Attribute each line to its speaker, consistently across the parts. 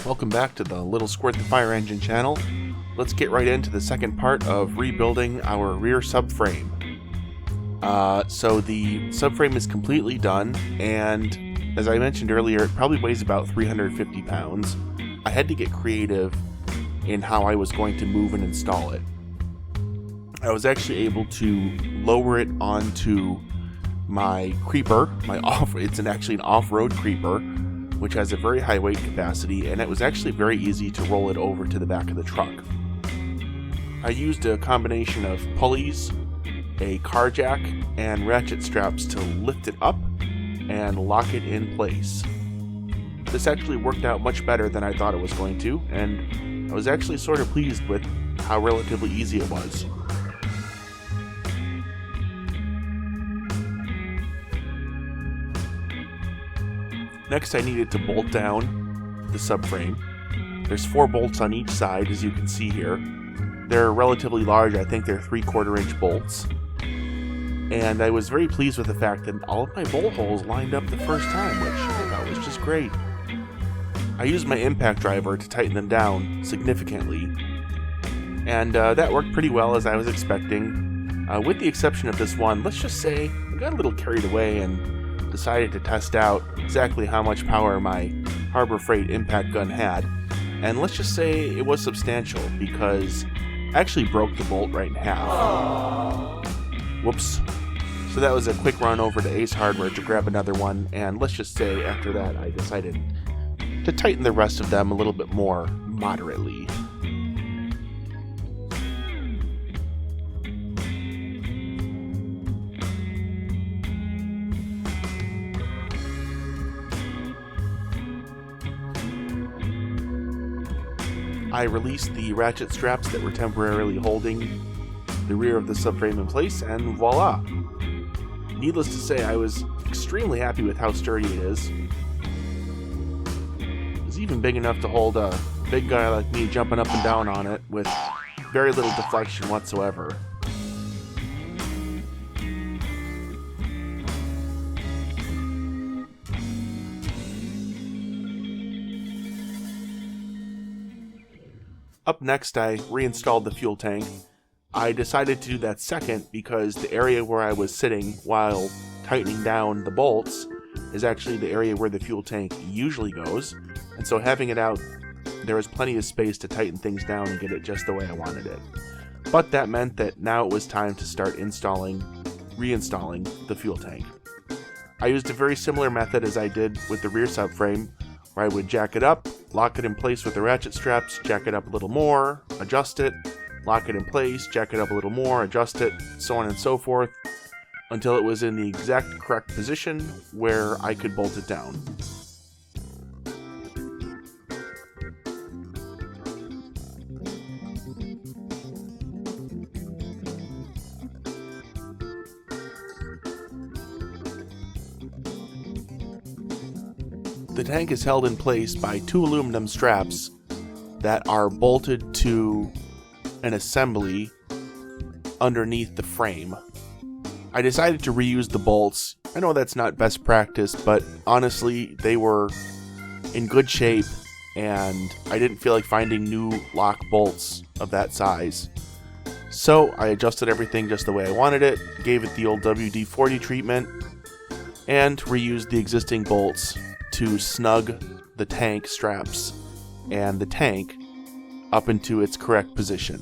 Speaker 1: Welcome back to the Little Squirt the Fire Engine channel. Let's get right into the second part of rebuilding our rear subframe. So the subframe is completely done, and as I mentioned earlier, it probably weighs about 350 pounds. I had to get creative in how I was going to move and install it. I was actually able to lower it onto my creeper. It's actually an off-road creeper, which has a very high weight capacity, and it was actually very easy to roll it over to the back of the truck. I used a combination of pulleys, a car jack, and ratchet straps to lift it up and lock it in place. This actually worked out much better than I thought it was going to, and I was actually sort of pleased with how relatively easy it was. Next, I needed to bolt down the subframe. There's 4 bolts on each side, as you can see here. They're relatively large. I think they're 3/4 inch bolts. And I was very pleased with the fact that all of my bolt holes lined up the first time, which I thought was just great. I used my impact driver to tighten them down significantly, and that worked pretty well, as I was expecting. With the exception of this one, let's just say I got a little carried away and decided to test out exactly how much power my Harbor Freight impact gun had, and let's just say it was substantial because I actually broke the bolt right in half. Whoops. So that was a quick run over to Ace Hardware to grab another one, and let's just say after that I decided to tighten the rest of them a little bit more moderately. I released the ratchet straps that were temporarily holding the rear of the subframe in place, and voila! Needless to say, I was extremely happy with how sturdy it is. It's even big enough to hold a big guy like me jumping up and down on it with very little deflection whatsoever. Up next, I reinstalled the fuel tank. I decided to do that second because the area where I was sitting while tightening down the bolts is actually the area where the fuel tank usually goes, and so having it out, there was plenty of space to tighten things down and get it just the way I wanted it. But that meant that now it was time to start reinstalling the fuel tank. I used a very similar method as I did with the rear subframe, where I would jack it up, lock it in place with the ratchet straps, jack it up a little more, adjust it, lock it in place, jack it up a little more, adjust it, so on and so forth, until it was in the exact correct position where I could bolt it down. The tank is held in place by 2 aluminum straps that are bolted to an assembly underneath the frame. I decided to reuse the bolts. I know that's not best practice, but honestly, they were in good shape, and I didn't feel like finding new lock bolts of that size. So I adjusted everything just the way I wanted it, gave it the old WD-40 treatment, and reused the existing bolts to snug the tank straps and the tank up into its correct position.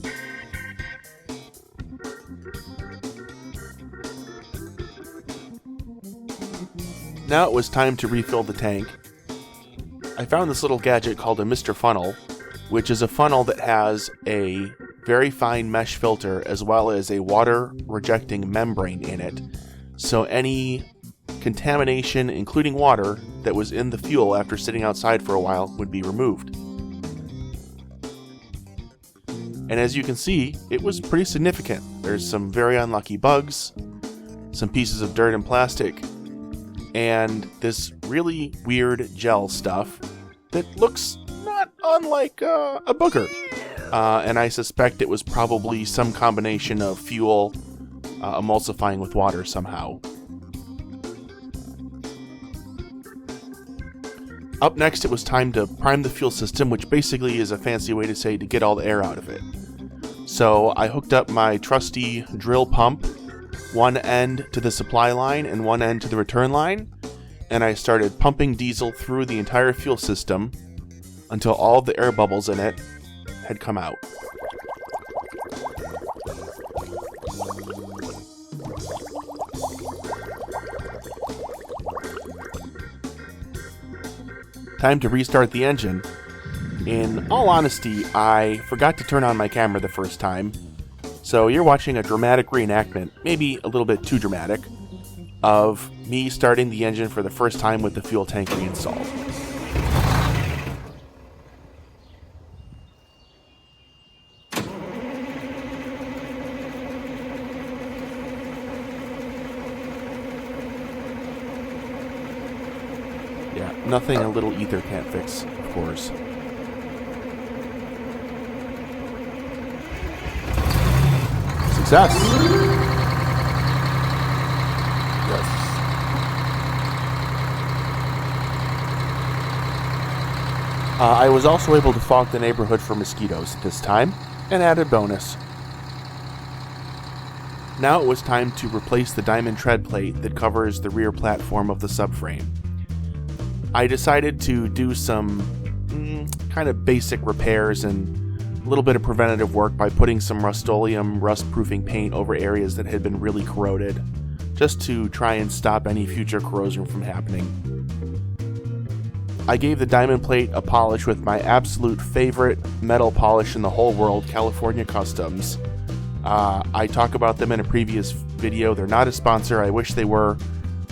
Speaker 1: Now it was time to refill the tank. I found this little gadget called a Mr. Funnel, which is a funnel that has a very fine mesh filter as well as a water rejecting membrane in it, so any contamination, including water, that was in the fuel after sitting outside for a while would be removed. And as you can see, it was pretty significant. There's some very unlucky bugs, some pieces of dirt and plastic, and this really weird gel stuff that looks not unlike a booger. And I suspect it was probably some combination of fuel emulsifying with water somehow. Up next, it was time to prime the fuel system, which basically is a fancy way to say to get all the air out of it. So I hooked up my trusty drill pump, one end to the supply line and one end to the return line, and I started pumping diesel through the entire fuel system until all the air bubbles in it had come out. Time to restart the engine. In all honesty, I forgot to turn on my camera the first time, so you're watching a dramatic reenactment, maybe a little bit too dramatic, of me starting the engine for the first time with the fuel tank reinstalled. Yeah, nothing a little ether can't fix, of course. Success! Yes. I was also able to fog the neighborhood for mosquitoes at this time, an added bonus. Now it was time to replace the diamond tread plate that covers the rear platform of the subframe. I decided to do some kind of basic repairs and a little bit of preventative work by putting some Rust-Oleum rust-proofing paint over areas that had been really corroded, just to try and stop any future corrosion from happening. I gave the diamond plate a polish with my absolute favorite metal polish in the whole world, California Customs. I talk about them in a previous video. They're not a sponsor, I wish they were,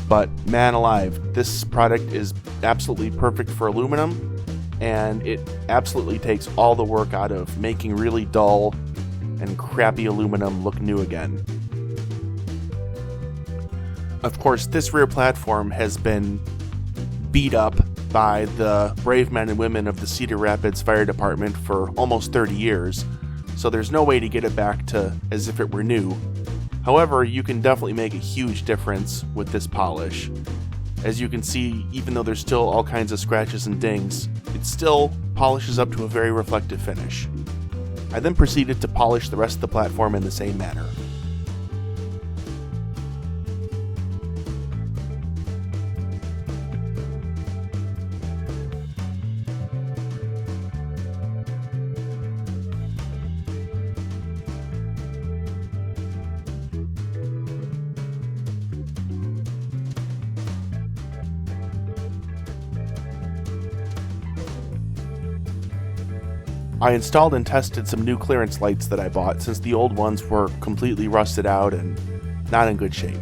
Speaker 1: but man alive, this product is absolutely perfect for aluminum, and it absolutely takes all the work out of making really dull and crappy aluminum look new again. Of course, this rear platform has been beat up by the brave men and women of the Cedar Rapids Fire Department for almost 30 years, so there's no way to get it back to as if it were new. However, you can definitely make a huge difference with this polish. As you can see, even though there's still all kinds of scratches and dings, it still polishes up to a very reflective finish. I then proceeded to polish the rest of the platform in the same manner. I installed and tested some new clearance lights that I bought since the old ones were completely rusted out and not in good shape.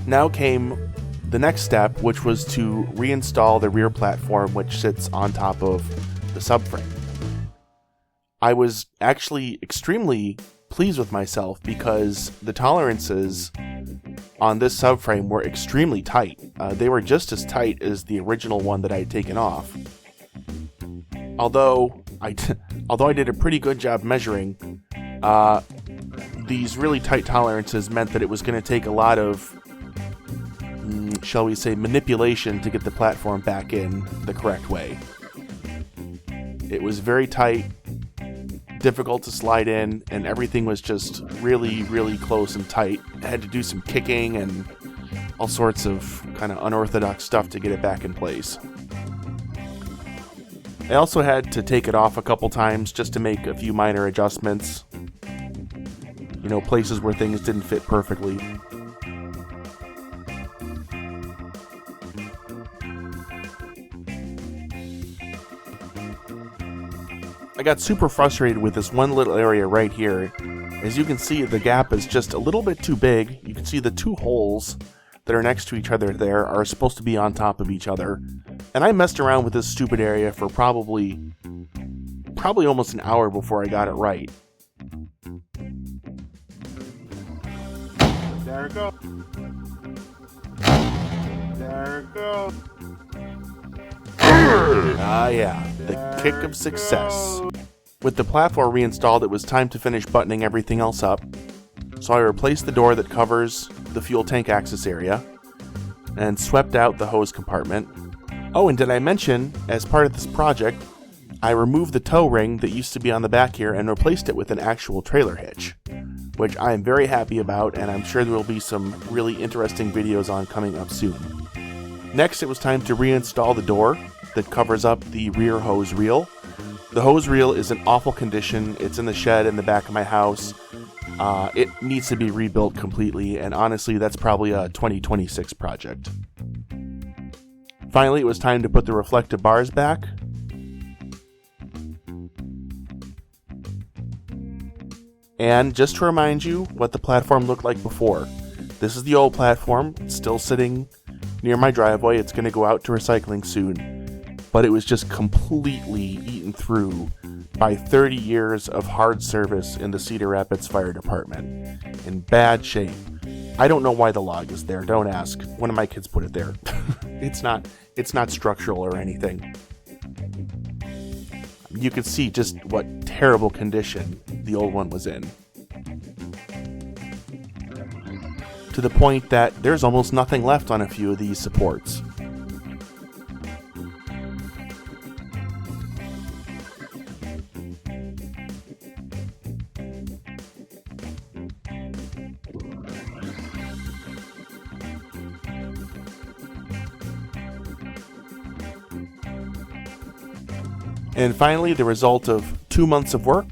Speaker 1: Now came the next step, which was to reinstall the rear platform which sits on top of the subframe. I was actually extremely pleased with myself because the tolerances on this subframe were extremely tight. They were just as tight as the original one that I had taken off. Although I did a pretty good job measuring, these really tight tolerances meant that it was going to take a lot of, shall we say, manipulation to get the platform back in the correct way. It was very tight, difficult to slide in, and everything was just really, really close and tight. I had to do some kicking and all sorts of kind of unorthodox stuff to get it back in place. I also had to take it off a couple times just to make a few minor adjustments. You know, places where things didn't fit perfectly. I got super frustrated with this one little area right here. As you can see, the gap is just a little bit too big. You can see the two holes that are next to each other there are supposed to be on top of each other. And I messed around with this stupid area for probably almost an hour before I got it right. There it goes. There it goes. Ah yeah, the kick of success. With the platform reinstalled, it was time to finish buttoning everything else up. So I replaced the door that covers the fuel tank access area and swept out the hose compartment. Oh, and did I mention, as part of this project, I removed the tow ring that used to be on the back here and replaced it with an actual trailer hitch, which I am very happy about, and I'm sure there will be some really interesting videos on coming up soon. Next, it was time to reinstall the door that covers up the rear hose reel. The hose reel is in awful condition. It's in the shed in the back of my house. It needs to be rebuilt completely, and honestly, that's probably a 2026 project. Finally, it was time to put the reflective bars back. And just to remind you what the platform looked like before, this is the old platform. It's still sitting near my driveway. It's going to go out to recycling soon. But it was just completely eaten through by 30 years of hard service in the Cedar Rapids Fire Department. In bad shape. I don't know why the log is there. Don't ask. One of my kids put it there. It's not structural or anything. You could see just what terrible condition the old one was in. To the point that there's almost nothing left on a few of these supports. And finally, the result of 2 months of work,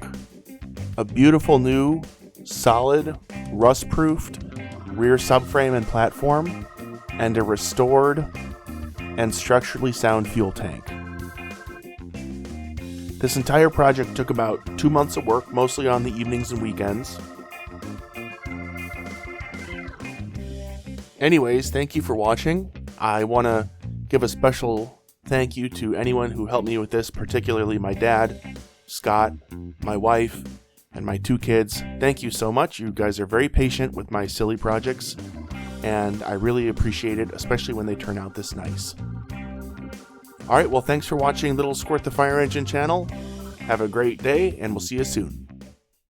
Speaker 1: a beautiful new, solid, rust-proofed rear subframe and platform, and a restored and structurally sound fuel tank. This entire project took about 2 months of work, mostly on the evenings and weekends. Anyways, thank you for watching. I want to give a special thank you to anyone who helped me with this, particularly my dad, Scott, my wife, and my 2 kids. Thank you so much. You guys are very patient with my silly projects, and I really appreciate it, especially when they turn out this nice. Alright, well, thanks for watching Little Squirt the Fire Engine channel. Have a great day, and we'll see you soon.